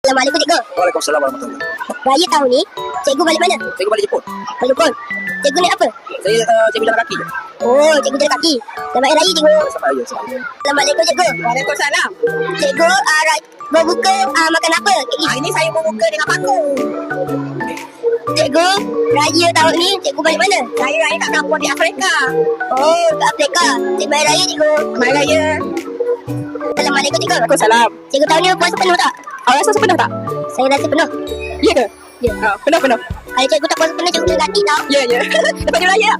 Assalamualaikum cikgu. Waalaikumsalam warahmatullahi. Raya tahun ni, cikgu balik mana? Cikgu balik Jepun. Balik Jepun. Cikgu naik apa? Saya cikgu jalan kaki je. Oh, cikgu jalan kaki. Selamat Hari Raya cikgu. Sampai raya sampai. Assalamualaikum cikgu. Waalaikumsalam. Cikgu berbuka makan apa? Hari ni saya berbuka dengan paku. Cikgu, raya tahun ni cikgu balik mana? Saya raya kat kampung di Afrika. Oh, kat Afrika. Selamat Hari Raya cikgu. Selamat Raya. Assalamualaikum cikgu. Waalaikumsalam. Cikgu tahun ni puasa penuh tak? Awak rasa penuh tak? Saya rasa penuh. Ya ke? Ya. Penuh. Kalau cikgu tak puasa penuh, cikgu jalan kaki tau. Ya. Dapat dia raya.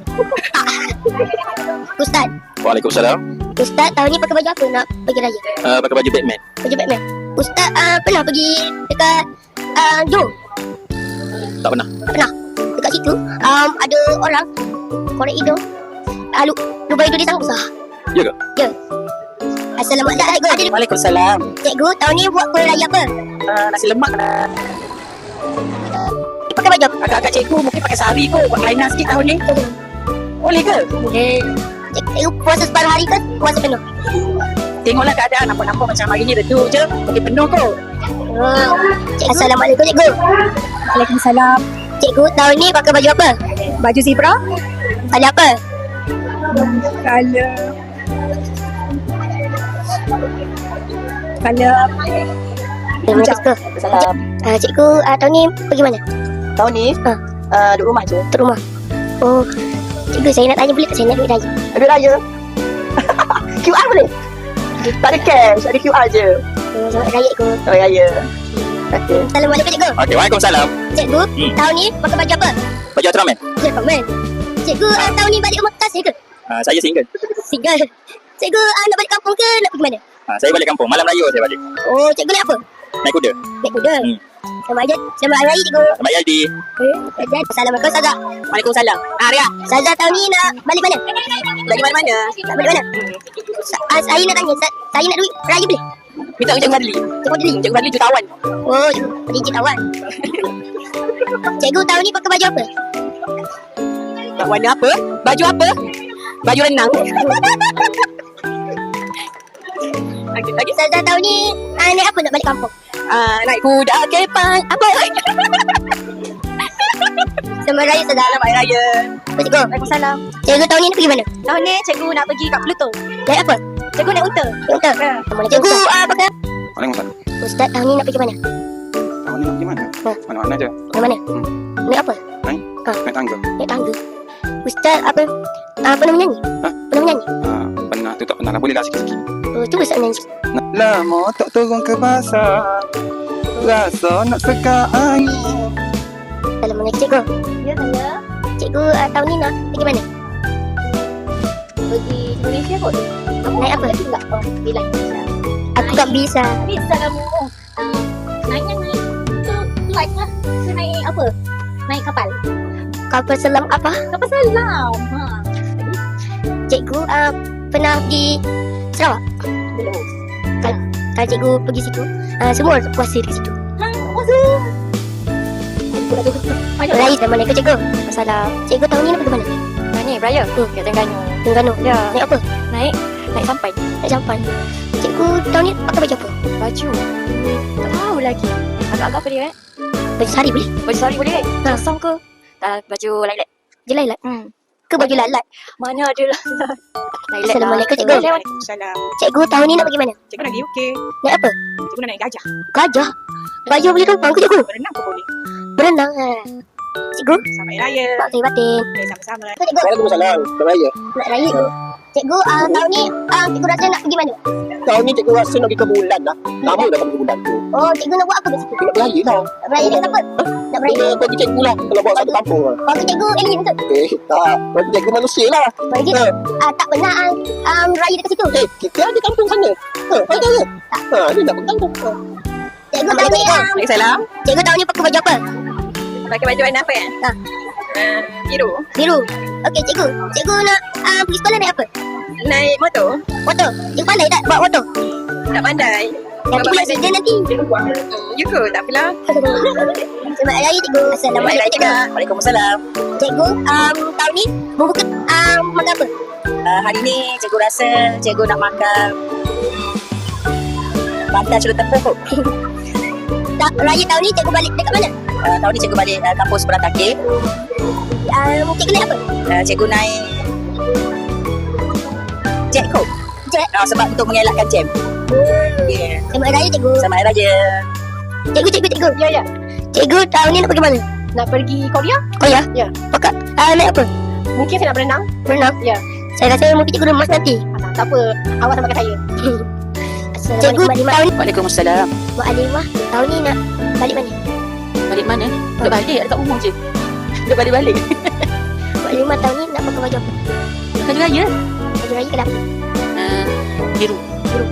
Ustaz, Waalaikumsalam. Ustaz tahun ni pakai baju apa nak pergi raya? Pakai baju Batman. Baju Batman. Ustaz pernah pergi dekat Johor? Tak pernah. Tak pernah. Dekat situ ada orang korek hidung. Lubang hidung dia sangat besar. Ya ke? Ya. Assalamualaikum cikgu. Waalaikumsalam. Cikgu tahun ni buat kuih raya apa? Nasi lemak lah. Pakai baju apa? Agak-agak cikgu mungkin pakai sari kot. Buat kelainan sikit tahun ni. Boleh ke? Boleh. Cikgu puasa separuh hari ke puasa penuh? Tengoklah keadaan. Nampak-nampak macam hari ni redup je. Mungkin penuh kot. Assalamualaikum cikgu. Waalaikumsalam. Cikgu tahun ni pakai baju apa? Baju zebra? Ada apa? Kalau Terima kasih. Salam. Cikgu tahun ni pergi mana? Tahun ni duduk rumah je. Ke rumah. Oh, cikgu saya nak tanya boleh tak saya nak duit raya? Duit raya. QR boleh? Tak ada cash, ada QR je. Selamat raya cikgu. Oh raya. Okey. Assalamualaikum cikgu. Okey, waalaikumsalam. Cikgu, tahun ni pakai baju apa? Baju Ultraman. Gentleman. Cikgu tahun ni balik rumah kasih ke? Saya single. Single. Cikgu nak balik kampung ke nak pergi mana? Saya balik kampung. Malam raya saya balik. Oh, cikgu naik apa? Naik kuda. Naik kuda. Selamat Hari Raya cikgu. Selamat Hari Raya. Assalamualaikum Ustazah. Waalaikumsalam. Ria, Ustazah tahun ni nak balik mana? bagi mana-mana. Nak balik mana? Saya nak tanya, saya nak duit raya boleh? Minta Cikgu Fadli. Cikgu Fadli. Cikgu Fadli jutawan. Oh, Fadli tawan. Cikgu tahun ni pakai baju apa? Tak warna apa? Baju apa? Baju renang. Lagi Ustazah tahun ni naik apa nak balik kampung? naik kuda kepang. Apa? Selamat Raya Ustazah. Selamat Hari Raya. Cikgu. Waalaikumsalam. Cikgu tahun ni nak pergi mana? Tahun ni cikgu nak pergi kat Pluto. Naik apa? Cikgu naik unta. Doktor. Cikgu pakai Waalaikumsalam. Ustaz tahun ni nak pergi mana? Tahun ni nak pergi mana? Mana-mana je. Ke mana? Naik apa? Naik? Naik tangga. Naik tangga. Ustaz pernah menyanyi? Pernah menyanyi? Pernah tu tak pernah lah. Boleh lah sikit-sikit. Oh, tu Ustaz menyanyi. Lama tak turun ke pasar. Rasa nak seka angin. Assalamualaikum cikgu. Ya, saya Cikgu tahun ni nak pergi mana? pergi Indonesia kot. Naik apa? Enggak. Oh, bila Indonesia. Aku tak bisa. Bisa kamu. Naik flight lah. Kita naik apa? Naik kapal. Kapal selam apa? Kapal selam. Cikgu pernah pergi Sarawak? Belum. Kalau cikgu pergi situ, semua orang puasa di situ. Puasa. Raya Assalamualaikum cikgu. Masalah. Cikgu tahun ni nak pergi mana? Ni beraya. Kat Terengganu. Terengganu. Ya. Naik apa? Naik sampai. Naik sampan. Cikgu tahun ni pakai baju apa? Baju. Tak tahu lagi. Agak-agak apa dia Baju sari boleh? Baju sari boleh Kosong ke? Baju lilac. Je lilac. Ke baju lalat? Mana ada lah. Lilac. Assalamualaikum cikgu. Waalaikumsalam. Cikgu tahun ni nak pergi mana? Cikgu nak pergi UK. Naik apa? Cikgu nak naik gajah. Gajah. Gajah boleh tumpang ke cikgu? Berenang pun boleh. Berenang. Cikgu, Selamat Hari Raya. mak saya batin. Okay, sama-sama. Cikgu, Waalaikumsalam. Selamat Raya. nak raya cikgu. Cikgu, tahun ni cikgu rasa nak pergi mana? Tahun ni cikgu rasa nak pergi ke bulan lah. Lama dah pergi ke bulan tu. Oh, cikgu nak buat apa kat situ? Nak beraya lah. Nak beraya dengan siapa? Nak beraya. Bagi cikgu lah. Kalau bawa satu kampung lah. Bagi cikgu alien ke? Tak. Bagi cikgu manusia lah. Bagi tak pernah raya dekat situ. Kita ada kampung sana. Ada ke? Ni nak pergi kampung. Cikgu tahun ni Waalaikumsalam. cikgu tahun ni pakai baju apa? Pakai baju warna apa biru. Biru. Okey cikgu. Cikgu nak pergi sekolah naik apa? Naik motor. Motor. Cikgu pandai tak bawa motor? Tak pandai. Yang cikgu accident nanti. You ke? Tak apalah. Selamat Hari Raya cikgu. Assalamualaikum cikgu. Waalaikumsalam. Cikgu, tahun ni berbuka makan apa? Hari ni cikgu rasa cikgu nak makan bantal celup tepung kot. raya tahun ni cikgu balik dekat mana? Tahun ni cikgu balik kampus Berantakir. Cikgu naik apa? Cikgu naik jet kot. Jet? Sebab untuk mengelakkan jam. Yeah. Selamat Raya cikgu. Selamat Hari Raya. Cikgu. Ya. Cikgu tahun ni nak pergi mana? Nak pergi Korea? Oh ya? Ya. Pakat naik apa? Mungkin saya nak berenang. Berenang? Ya. Saya rasa mungkin cikgu remas nanti. Tak apa. Awak samakan saya. Cikgu tahun ni Waalaikumsalam. Mak Alimah tahun ni nak balik mana? Balik mana? Duduk balik dekat rumah je. Duduk balik-balik. Mak Alimah tahun ni nak pakai baju apa? Hari Raya. Baju raya ke apa? Biru. Biru.